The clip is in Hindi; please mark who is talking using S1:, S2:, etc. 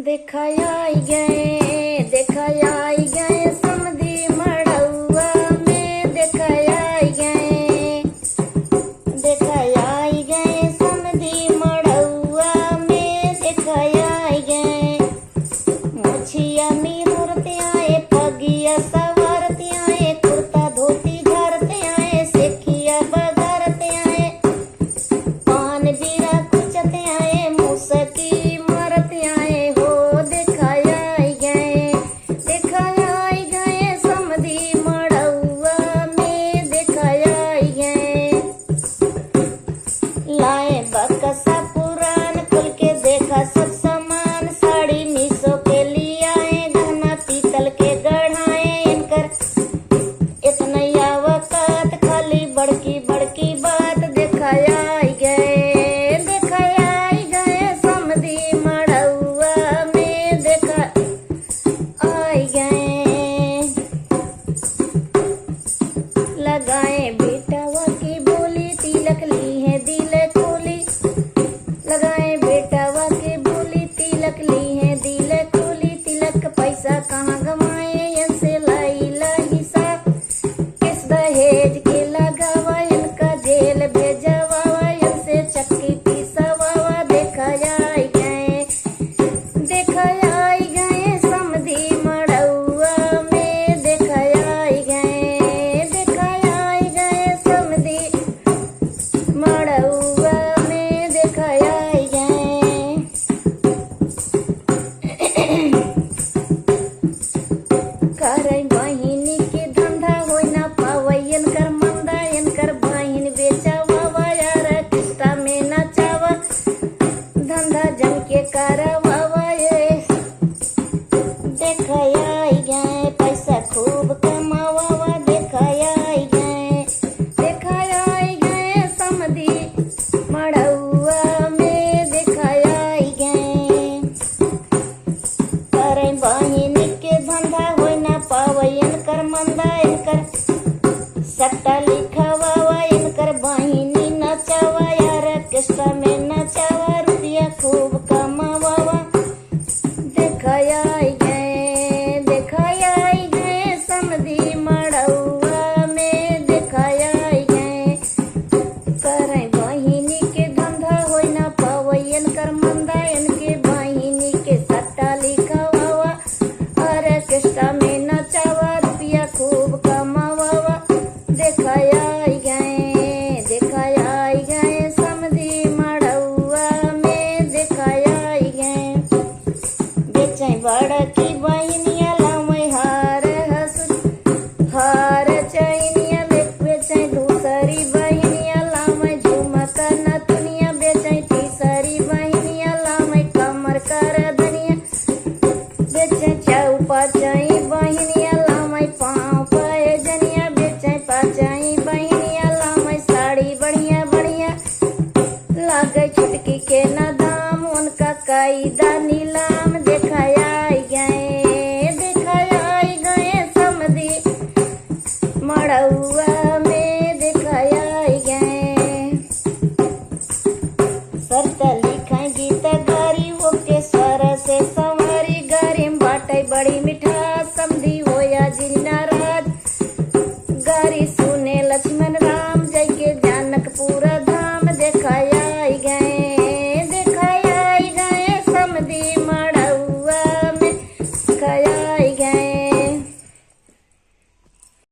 S1: देखा आई गए समधी मड़उआ में देखा आई गए समधी मड़उआ में देखा आई गए मुछिया मीरते आए पगिया सवारते आए कुर्ता धोती झारते आए सेखिया बगारते आए पान बीरा कुचते आए मुसकी मरते आए हो देखा आई गए समधी मड़उआ में देखा आई गए लाए बकसा पुरान खुल के देखा सब सामान साड़ी मीसो के लिए आए गहना पीतल के गढ़ाए इनकर इतना यावकात खाली बड़की बड़की बात देखा आई गए समधी मड़उआ में देखा आई गए लगाए बेटावा की बोली तिलक ली है दिल खोली लगाए बेटावा के बोली तिलक ली है दिल खोली तिलक पैसा कहाँ गवाए ऐसे लाई हिसाब किस दहेज के लगावा इनका जेल भेजवा इनसे चक्की पीसवा देखा आई गए समधी मड़उआ में देखा आई गए समधी मड़उआ में देखा आई गए करई बहिनी के धंधा हो ना पावे इनकर मंदा इनकर बहिन बेचावा यार किस्ता में नचावा धंधा जम के करवावा देखा आई गए पैसा खूब कमावा देखा आई गए समधी मड़उआ में देखा आई गए करे बहिनी के धंधा हो ना पावे इनकर मंदा इनकर सट्टा लिखवावा इनकर बहिनी नचावा यार किस्ता में नचावा रुपया खूब कमावा देखा आई गए समधी मड़उआ में देखा आई गए करे बहिनी के धंधा हो ना पावे इनकर मंदा इनके बहिनी के सट्टा लिखवावा और किस्ता में नचावा रुपया खूब कमावा देखा आई गए समधी मड़उआ में देखा आई गए बेचे बड़की बहिनिया लावे हार चैनिया बेचे दूसरी बहिनिया लावे झुमका नथुनिया बेचे तीसरी बहिनिया लावे कमर कर धनिया बेचे चौपाचाई बहिनिया लावे पाँव पाए जनिया बेचे पाचाई बहिनिया लावे साड़ी बढ़िया लागे छुटकी के न दाम उनका कायदा नीलाम देखा